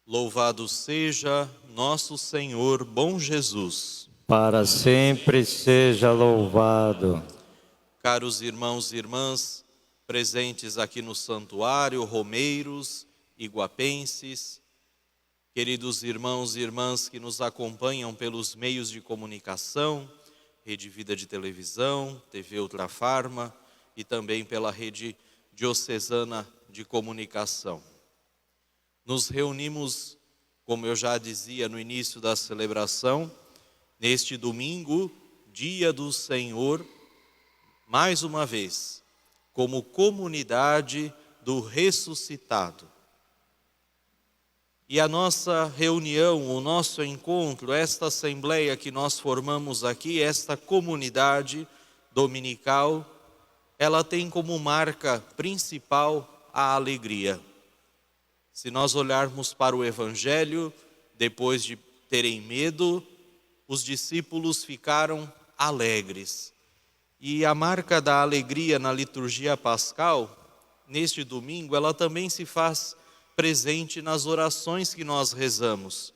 Louvado seja nosso Senhor bom Jesus. Para sempre seja louvado. Caros irmãos e irmãs, presentes aqui no santuário, romeiros, iguapenses, queridos irmãos e irmãs que nos acompanham pelos meios de comunicação, Rede Vida de Televisão, TV Ultrafarma e também pela Rede Diocesana de Comunicação. Nos reunimos, como eu já dizia no início da celebração, neste domingo, dia do Senhor, mais uma vez, como comunidade do ressuscitado. E a nossa reunião, o nosso encontro, esta assembleia que nós formamos aqui, esta comunidade dominical, ela tem como marca principal a alegria. Se nós olharmos para o Evangelho, depois de terem medo, os discípulos ficaram alegres. E a marca da alegria na liturgia pascal, neste domingo, ela também se faz presente nas orações que nós rezamos.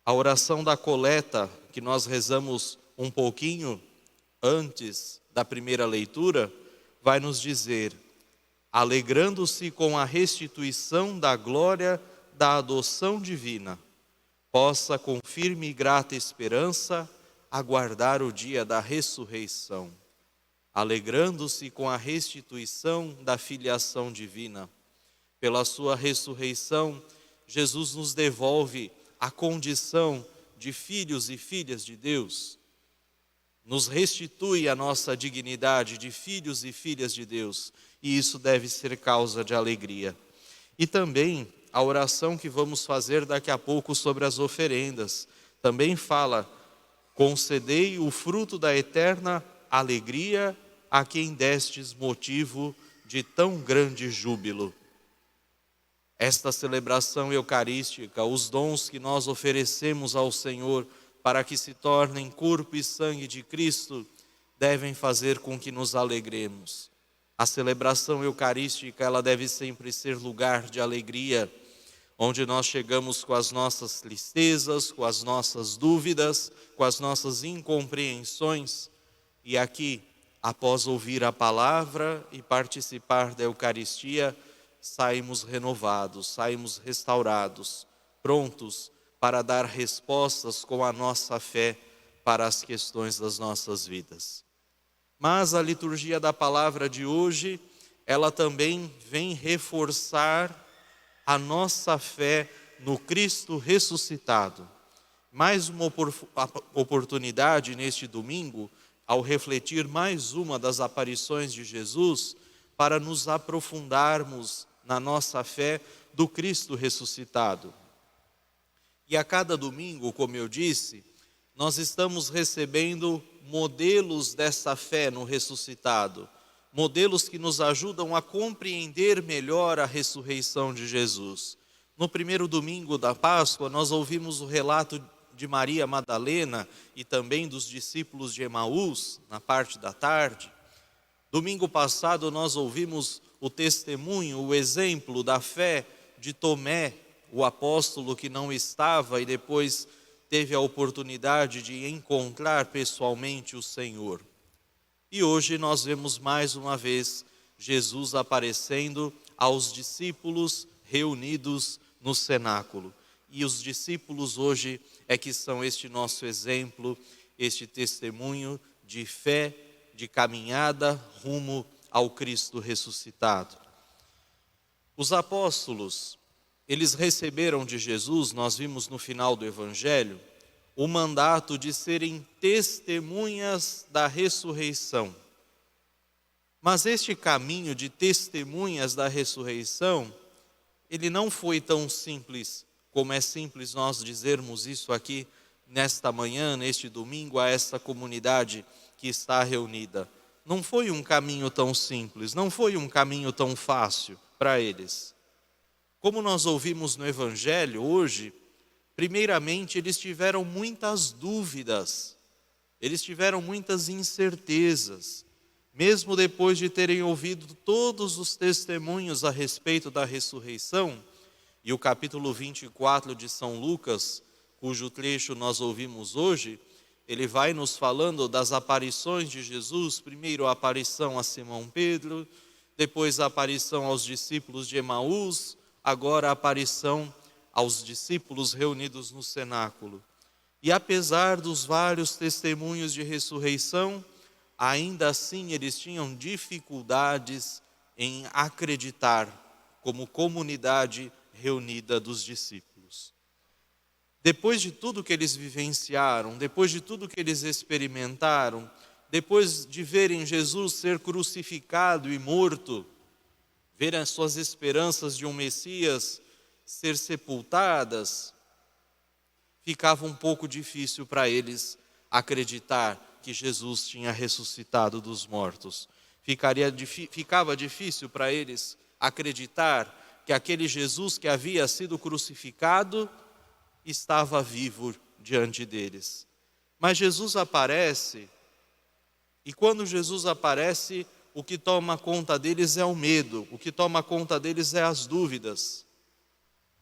A oração da coleta, que nós rezamos um pouquinho antes da primeira leitura, vai nos dizer: alegrando-se com a restituição da glória da adoção divina, possa com firme e grata esperança aguardar o dia da ressurreição. Alegrando-se com a restituição da filiação divina. Pela sua ressurreição, Jesus nos devolve a condição de filhos e filhas de Deus. Nos restitui a nossa dignidade de filhos e filhas de Deus. E isso deve ser causa de alegria. E também a oração que vamos fazer daqui a pouco sobre as oferendas. Também fala: concedei o fruto da eterna alegria a quem destes motivo de tão grande júbilo. Esta celebração eucarística, os dons que nós oferecemos ao Senhor para que se tornem corpo e sangue de Cristo, devem fazer com que nos alegremos. A celebração eucarística, ela deve sempre ser lugar de alegria, onde nós chegamos com as nossas tristezas, com as nossas dúvidas, com as nossas incompreensões, e aqui, após ouvir a palavra e participar da Eucaristia, saímos renovados, saímos restaurados, prontos para dar respostas com a nossa fé para as questões das nossas vidas. Mas a liturgia da palavra de hoje, ela também vem reforçar a nossa fé no Cristo ressuscitado. Mais uma oportunidade neste domingo, ao refletir mais uma das aparições de Jesus, para nos aprofundarmos na nossa fé do Cristo ressuscitado. E a cada domingo, como eu disse, nós estamos recebendo modelos dessa fé no ressuscitado, modelos que nos ajudam a compreender melhor a ressurreição de Jesus. No primeiro domingo da Páscoa, nós ouvimos o relato de Maria Madalena e também dos discípulos de Emaús, na parte da tarde. Domingo passado, nós ouvimos o testemunho, o exemplo da fé de Tomé, o apóstolo que não estava e depois teve a oportunidade de encontrar pessoalmente o Senhor. E hoje nós vemos mais uma vez Jesus aparecendo aos discípulos reunidos no cenáculo. E os discípulos hoje é que são este nosso exemplo, este testemunho de fé, de caminhada rumo ao Cristo ressuscitado. Os apóstolos, eles receberam de Jesus, nós vimos no final do Evangelho, o mandato de serem testemunhas da ressurreição. Mas este caminho de testemunhas da ressurreição, ele não foi tão simples, como é simples nós dizermos isso aqui nesta manhã, neste domingo, a esta comunidade que está reunida. Não foi um caminho tão simples, não foi um caminho tão fácil para eles. Como nós ouvimos no Evangelho hoje, primeiramente eles tiveram muitas dúvidas, eles tiveram muitas incertezas, mesmo depois de terem ouvido todos os testemunhos a respeito da ressurreição, E o capítulo 24 de São Lucas, cujo trecho nós ouvimos hoje, ele vai nos falando das aparições de Jesus, primeiro a aparição a Simão Pedro, depois a aparição aos discípulos de Emaús, agora a aparição aos discípulos reunidos no cenáculo. E apesar dos vários testemunhos de ressurreição, ainda assim eles tinham dificuldades em acreditar como comunidade reunida dos discípulos. Depois de tudo que eles vivenciaram, depois de tudo que eles experimentaram, depois de verem Jesus ser crucificado e morto, verem as suas esperanças de um Messias ser sepultadas, ficava um pouco difícil para eles acreditar que Jesus tinha ressuscitado dos mortos. Ficava difícil para eles acreditar que aquele Jesus que havia sido crucificado estava vivo diante deles. Mas Jesus aparece, e quando Jesus aparece, o que toma conta deles é o medo, o que toma conta deles é as dúvidas.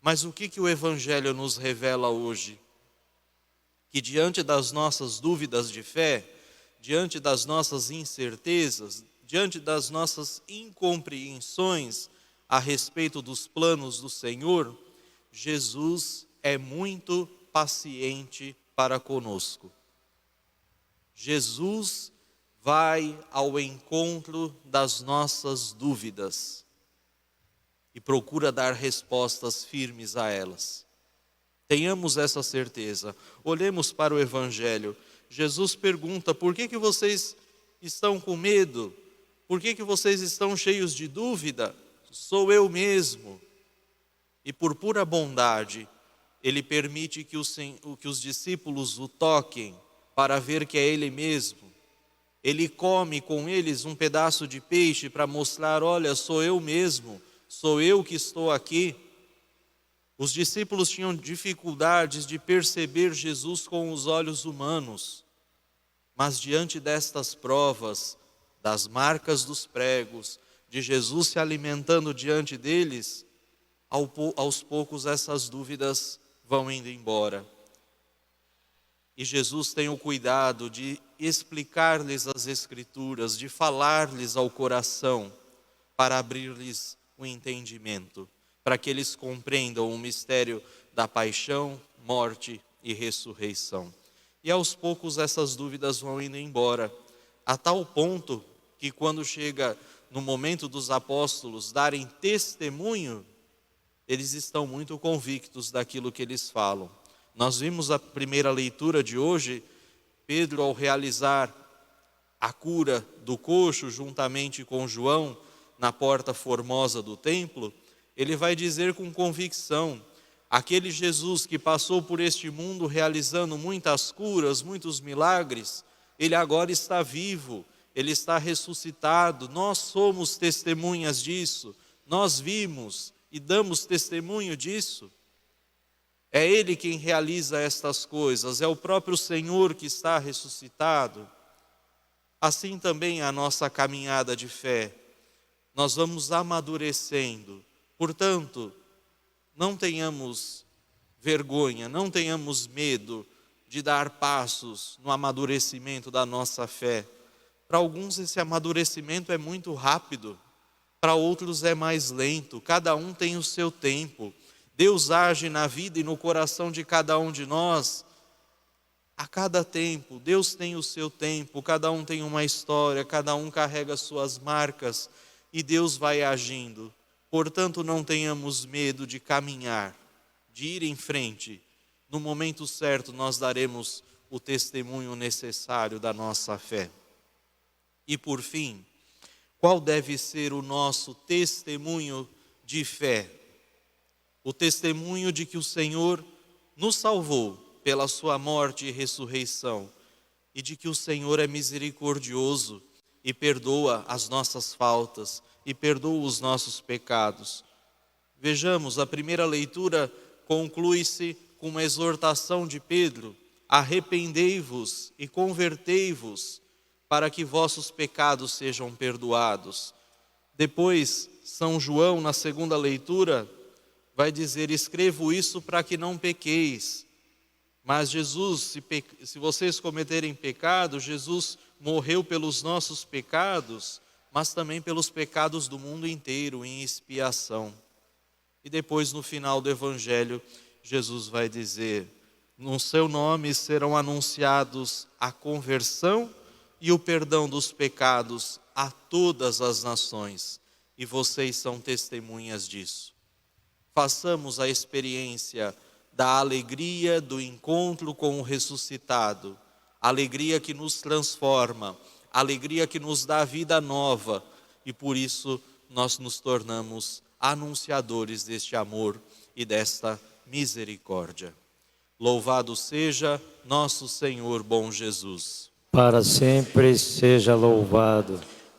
Mas o que o Evangelho nos revela hoje? Que diante das nossas dúvidas de fé, diante das nossas incertezas, diante das nossas incompreensões a respeito dos planos do Senhor, Jesus é muito paciente para conosco. Jesus vai ao encontro das nossas dúvidas e procura dar respostas firmes a elas. Tenhamos essa certeza. Olhemos para o Evangelho. Jesus pergunta: por que vocês estão com medo? Por que vocês estão cheios de dúvida? Sou eu mesmo. E por pura bondade, ele permite que os discípulos o toquem para ver que é ele mesmo. Ele come com eles um pedaço de peixe para mostrar: olha, sou eu mesmo, sou eu que estou aqui. Os discípulos tinham dificuldades de perceber Jesus com os olhos humanos, mas diante destas provas, das marcas dos pregos, de Jesus se alimentando diante deles, aos poucos essas dúvidas vão indo embora. E Jesus tem o cuidado de explicar-lhes as Escrituras, de falar-lhes ao coração, para abrir-lhes o entendimento, para que eles compreendam o mistério da paixão, morte e ressurreição. E aos poucos essas dúvidas vão indo embora, a tal ponto que quando chega no momento dos apóstolos darem testemunho, eles estão muito convictos daquilo que eles falam. Nós vimos a primeira leitura de hoje, Pedro, ao realizar a cura do coxo juntamente com João na porta formosa do templo, ele vai dizer com convicção: aquele Jesus que passou por este mundo realizando muitas curas, muitos milagres, ele agora está vivo, ele está ressuscitado. Nós somos testemunhas disso, nós vimos e damos testemunho disso. É Ele quem realiza estas coisas, é o próprio Senhor que está ressuscitado. Assim também a nossa caminhada de fé, nós vamos amadurecendo. Portanto, não tenhamos vergonha, não tenhamos medo de dar passos no amadurecimento da nossa fé. Para alguns esse amadurecimento é muito rápido, para outros é mais lento, cada um tem o seu tempo. Deus age na vida e no coração de cada um de nós a cada tempo. Deus tem o seu tempo, cada um tem uma história, cada um carrega suas marcas e Deus vai agindo. Portanto, não tenhamos medo de caminhar, de ir em frente. No momento certo, nós daremos o testemunho necessário da nossa fé. E por fim, qual deve ser o nosso testemunho de fé? O testemunho de que o Senhor nos salvou pela sua morte e ressurreição, e de que o Senhor é misericordioso e perdoa as nossas faltas e perdoa os nossos pecados. Vejamos, a primeira leitura conclui-se com uma exortação de Pedro: arrependei-vos e convertei-vos, para que vossos pecados sejam perdoados. Depois, São João, na segunda leitura, vai dizer: escrevo isso para que não pequeis. Mas Jesus, se vocês cometerem pecado, Jesus morreu pelos nossos pecados, mas também pelos pecados do mundo inteiro, em expiação. E depois, no final do Evangelho, Jesus vai dizer: no seu nome serão anunciados a conversão e o perdão dos pecados a todas as nações, e vocês são testemunhas disso. Façamos a experiência da alegria do encontro com o ressuscitado, alegria que nos transforma, alegria que nos dá vida nova, e por isso nós nos tornamos anunciadores deste amor e desta misericórdia. Louvado seja nosso Senhor bom Jesus. Para sempre seja louvado.